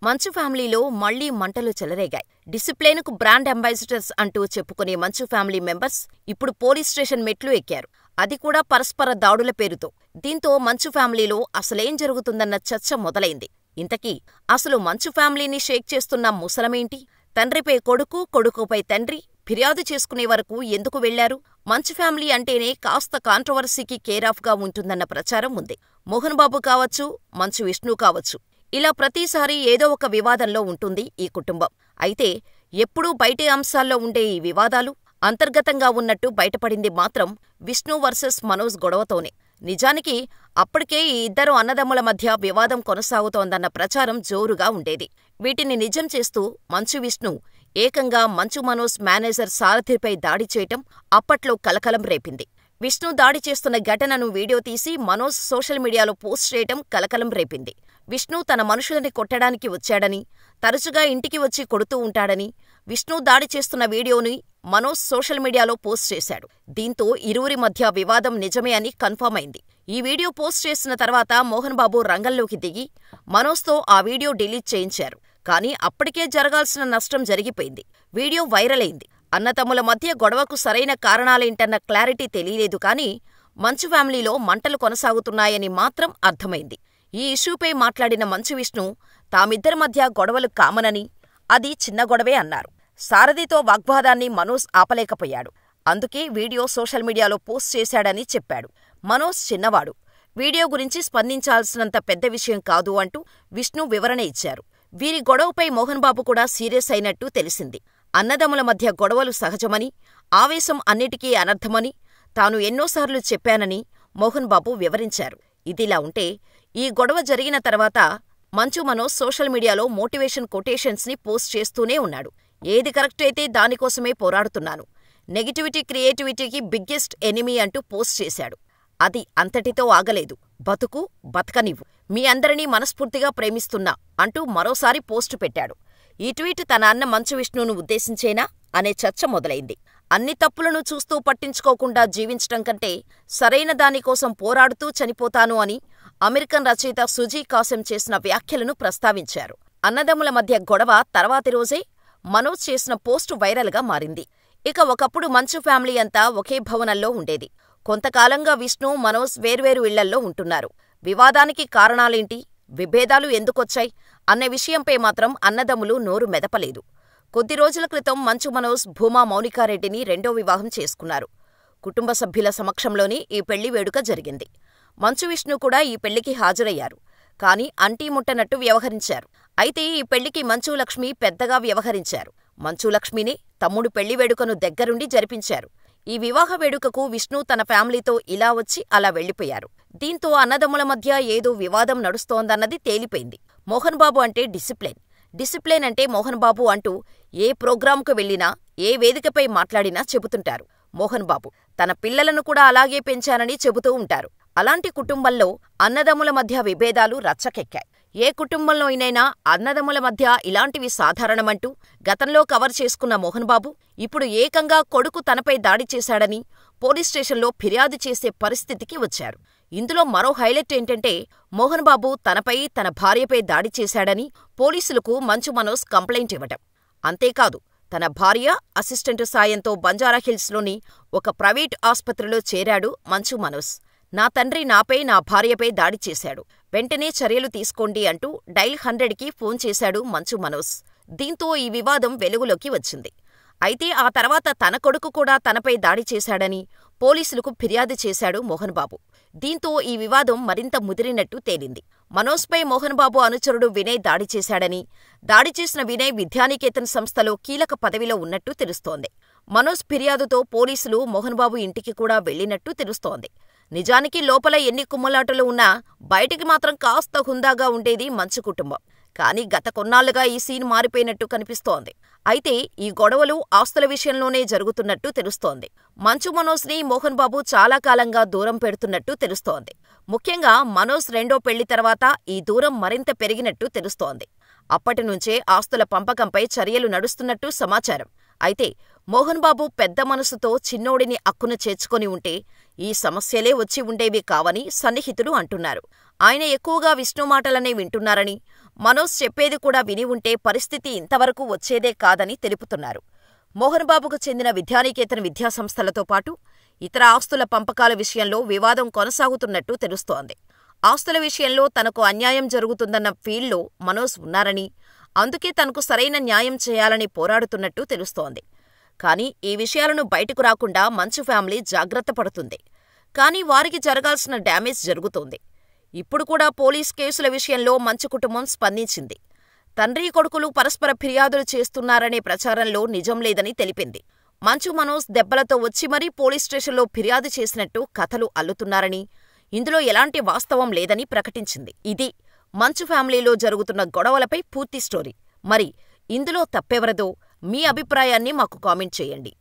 మంచు ఫ్యామిలీలో మళ్లీ మంటలు చెలరేగాయి. డిసిప్లిన్కు బ్రాండ్ అంబాసిడర్స్ అంటూ చెప్పుకునే మంచు ఫ్యామిలీ మెంబర్స్ ఇప్పుడు పోలీస్ స్టేషన్ మెట్లు ఎక్కారు. అది కూడా పరస్పర దాడుల పేరుతో. దీంతో మంచు ఫ్యామిలీలో అసలేం జరుగుతుందన్న చర్చ మొదలైంది. ఇంతకీ అసలు మంచు ఫ్యామిలీని షేక్ చేస్తున్న ముసలమేంటి? తండ్రిపై కొడుకు, కొడుకుపై తండ్రి ఫిర్యాదు చేసుకునే వరకు ఎందుకు వెళ్లారు? మంచు ఫ్యామిలీ అంటేనే కాస్త కాంట్రవర్సీకి కేరాఫ్గా ఉంటుందన్న ప్రచారం ఉంది. మోహన్ బాబు కావచ్చు, మంచు విష్ణు కావచ్చు, ఇలా ప్రతిసారీ ఏదో ఒక వివాదంలో ఉంటుంది ఈ కుటుంబం. అయితే ఎప్పుడూ బయటి అంశాల్లో ఉండే ఈ వివాదాలు అంతర్గతంగా ఉన్నట్టు బయటపడింది మాత్రం విష్ణు వర్సెస్ మనోజ్ గొడవతోనే. నిజానికి అప్పటికే ఈ ఇద్దరు అన్నదమ్ముల మధ్య వివాదం కొనసాగుతోందన్న ప్రచారం జోరుగా ఉండేది. వీటిని నిజం చేస్తూ మంచు విష్ణు ఏకంగా మంచు మనోజ్ మేనేజర్ సారథిపై దాడి చేయటం అప్పట్లో కలకలం రేపింది. విష్ణు దాడి చేస్తున్న ఘటనను వీడియో తీసి మనోజ్ సోషల్ మీడియాలో పోస్ట్ చేయటం కలకలం రేపింది. విష్ణు తన మనుషులని కొట్టడానికి వచ్చాడని, తరచుగా ఇంటికి వచ్చి కొడుతూ ఉంటాడని, విష్ణు దాడి చేస్తున్న వీడియోని మనోజ్ సోషల్ మీడియాలో పోస్ట్ చేశాడు. దీంతో ఇరువురి మధ్య వివాదం నిజమే అని కన్ఫర్మ్ అయింది. ఈ వీడియో పోస్ట్ చేసిన తర్వాత మోహన్ బాబు రంగంలోకి దిగి మనోజ్తో ఆ వీడియో డిలీట్ చేయించారు. కానీ అప్పటికే జరగాల్సిన నష్టం జరిగిపోయింది. వీడియో వైరల్ అయింది. అన్నతమ్ముల మధ్య గొడవకు సరైన కారణాలేంటన్న క్లారిటీ తెలియలేదు. కానీ మంచు ఫ్యామిలీలో మంటలు కొనసాగుతున్నాయని మాత్రం అర్థమైంది. ఈ ఇష్యూపై మాట్లాడిన మంచు విష్ణు తామిద్దరి మధ్య గొడవలు కామనని, అది చిన్న గొడవే అన్నారు. సారథితో వాగ్వాదాన్ని మనోజ్ ఆపలేకపోయాడు. అందుకే వీడియో సోషల్ మీడియాలో పోస్ట్ చేశాడని చెప్పాడు. మనోజ్ చిన్నవాడు, వీడియో గురించి స్పందించాల్సినంత పెద్ద విషయం కాదు అంటూ విష్ణు వివరణ ఇచ్చారు. వీరి గొడవపై మోహన్ బాబు కూడా సీరియస్ అయినట్టు తెలిసింది. అన్నదమ్ముల మధ్య గొడవలు సహజమని, ఆవేశం అన్నిటికీ అనర్థమని తాను ఎన్నోసార్లు చెప్పానని మోహన్ బాబు వివరించారు. ఇదిలా ఉంటే ఈ గొడవ జరిగిన తర్వాత మంచు మనోజ్ సోషల్ మీడియాలో మోటివేషన్ కొటేషన్స్ని పోస్ట్ చేస్తూనే ఉన్నాడు. ఏది కరెక్ట్ అయితే దానికోసమే పోరాడుతున్నాను, నెగిటివిటీ క్రియేటివిటీకి బిగ్గెస్ట్ ఎనిమీ అంటూ పోస్ట్ చేశాడు. అది అంతటితో ఆగలేదు. బతుకు బతకనివ్వు, మీ అందరినీ మనస్ఫూర్తిగా ప్రేమిస్తున్నా అంటూ మరోసారి పోస్టు పెట్టాడు. ఈ ట్వీట్ తన అన్న మంచు విష్ణును ఉద్దేశించేనా అనే చర్చ మొదలైంది. అన్ని తప్పులను చూస్తూ పట్టించుకోకుండా జీవించటం కంటే సరైన దానికోసం పోరాడుతూ చనిపోతాను అని అమెరికన్ రచయిత సుజీ కాసెం చేసిన వ్యాఖ్యలను ప్రస్తావించారు. అన్నదమ్ముల మధ్య గొడవ తర్వాతి రోజే మనోజ్ చేసిన పోస్టు వైరల్గా మారింది. ఇక ఒకప్పుడు మంచు ఫ్యామిలీ అంతా ఒకే భవనంలో ఉండేది. కొంతకాలంగా విష్ణు, మనోజ్ వేర్వేరు ఇళ్లల్లో ఉంటున్నారు. వివాదానికి కారణాలేంటి, విభేదాలు ఎందుకొచ్చాయి అనే విషయంపై మాత్రం అన్నదమ్ములు నోరు మెదపలేదు. కొద్ది రోజుల క్రితం మంచు మనోజ్ భూమా మౌనికారెడ్డిని రెండో వివాహం చేసుకున్నారు. కుటుంబ సభ్యుల సమక్షంలోనే ఈ పెళ్లి వేడుక జరిగింది. మంచు విష్ణు కూడా ఈ పెళ్లికి హాజరయ్యారు. కానీ అంటీ ముట్టనట్టు వ్యవహరించారు. అయితే ఈ పెళ్లికి మంచు లక్ష్మి పెద్దగా వ్యవహరించారు. మంచు లక్ష్మినే తమ్ముడు పెళ్లి వేడుకను దగ్గరుండి జరిపించారు. ఈ వివాహ వేడుకకు విష్ణు తన ఫ్యామిలీతో ఇలా వచ్చి అలా వెళ్లిపోయారు. దీంతో అన్నదమ్ముల మధ్య ఏదో వివాదం నడుస్తోందన్నది తేలిపోయింది. మోహన్ బాబు అంటే డిసిప్లిన్ అంటే మోహన్ బాబు అంటూ ఏ ప్రోగ్రాంకు వెళ్లినా, ఏ వేదికపై మాట్లాడినా చెబుతుంటారు. మోహన్ బాబు తన పిల్లలను కూడా అలాగే పెంచానని చెబుతూ ఉంటారు. అలాంటి కుటుంబంలో అన్నదమ్ముల మధ్య విభేదాలు రచ్చకెక్కాయి. ఏ కుటుంబంలోనైనా అన్నదమ్ముల మధ్య ఇలాంటివి సాధారణమంటూ గతంలో కవర్ చేసుకున్న మోహన్ బాబు ఇప్పుడు ఏకంగా కొడుకు తనపై దాడి చేశాడని పోలీస్ స్టేషన్లో ఫిర్యాదు చేసే పరిస్థితికి వచ్చారు. ఇందులో మరో హైలైట్ ఏంటంటే మోహన్ బాబు తనపై, తన భార్యపై దాడి చేశాడని పోలీసులకు మంచు మనోజ్ కంప్లైంట్ ఇవ్వటం. అంతేకాదు, తన భార్య, అసిస్టెంటు సాయంతో బంజారాహిల్స్లోని ఒక ప్రైవేట్ ఆస్పత్రిలో చేరాడు మంచు మనోజ్. నా తండ్రి నాపై, నా భార్యపై దాడి చేశాడు, వెంటనే చర్యలు తీసుకోండి అంటూ డైల్ 100కి ఫోన్ చేశాడు మంచు మనోజ్. దీంతో ఈ వివాదం వెలుగులోకి వచ్చింది. అయితే ఆ తర్వాత తన కొడుకు కూడా తనపై దాడి చేశాడని పోలీసులకు ఫిర్యాదు చేశాడు మోహన్ బాబు. దీంతో ఈ వివాదం మరింత ముదిరినట్టు తేలింది. మనోజ్పై మోహన్ బాబు అనుచరుడు వినయ్ దాడి చేశాడని, దాడి చేసిన వినయ్ విద్యానికేతన్ సంస్థలో కీలక పదవిలో ఉన్నట్టు తెలుస్తోంది. మనోజ్ ఫిర్యాదుతో పోలీసులు మోహన్ బాబు ఇంటికి కూడా వెళ్లినట్టు తెలుస్తోంది. నిజానికి లోపల ఎన్ని కుమ్మలాటలు ఉన్నా బయటికి మాత్రం కాస్త హుందాగా ఉండేది మంచు కుటుంబం. కానీ గత కొన్నాళ్లుగా ఈ సీన్ మారిపోయినట్టు కనిపిస్తోంది. అయితే ఈ గొడవలు ఆస్తుల విషయంలోనే జరుగుతున్నట్టు తెలుస్తోంది. మంచు మనోజ్ని మోహన్ బాబు చాలా కాలంగా దూరం పెడుతున్నట్టు తెలుస్తోంది. ముఖ్యంగా మనోజ్ రెండో పెళ్లి తర్వాత ఈ దూరం మరింత పెరిగినట్టు తెలుస్తోంది. అప్పటినుంచే ఆస్తుల పంపకంపై చర్యలు నడుస్తున్నట్టు సమాచారం. అయితే మోహన్ బాబు పెద్ద మనసుతో చిన్నోడిని అక్కున చేర్చుకొని ఉంటే ఈ సమస్యలే వచ్చి ఉండేవి కావని సన్నిహితులు అంటున్నారు. ఆయన ఎక్కువగా విష్ణు మాటలనే వింటున్నారని, మనోజ్ చెప్పేది కూడా విని ఉంటే పరిస్థితి ఇంతవరకు వచ్చేదే కాదని తెలుపుతున్నారు. మోహన్ బాబుకు చెందిన విద్యానికేతన్ విద్యాసంస్థలతో పాటు ఇతర ఆస్తుల పంపకాల విషయంలో వివాదం కొనసాగుతున్నట్టు తెలుస్తోంది. ఆస్తుల విషయంలో తనకు అన్యాయం జరుగుతుందన్న ఫీల్డ్లో మనోజ్ ఉన్నారని, అందుకే తనకు సరైన న్యాయం చేయాలని పోరాడుతున్నట్టు తెలుస్తోంది. కానీ ఈ విషయాలను బయటకు రాకుండా మంచు ఫ్యామిలీ జాగ్రత్త పడుతుంది. కానీ వారికి జరగాల్సిన డ్యామేజ్ జరుగుతోంది. ఇప్పుడు కూడా పోలీస్ కేసుల విషయంలో మంచు కుటుంబం స్పందించింది. తండ్రి కొడుకులు పరస్పర ఫిర్యాదులు చేస్తున్నారనే ప్రచారంలో నిజం లేదని తెలిపింది. మంచు మనోజ్ దెబ్బలతో వచ్చి మరీ పోలీస్ స్టేషన్లో ఫిర్యాదు చేసినట్టు కథలు అల్లుతున్నారని, ఇందులో ఎలాంటి వాస్తవం లేదని ప్రకటించింది. ఇది మంచు ఫ్యామిలీలో జరుగుతున్న గొడవలపై పూర్తి స్టోరీ. మరి ఇందులో తప్పెవరదో మీ అభిప్రాయాన్ని మాకు కామెంట్ చేయండి.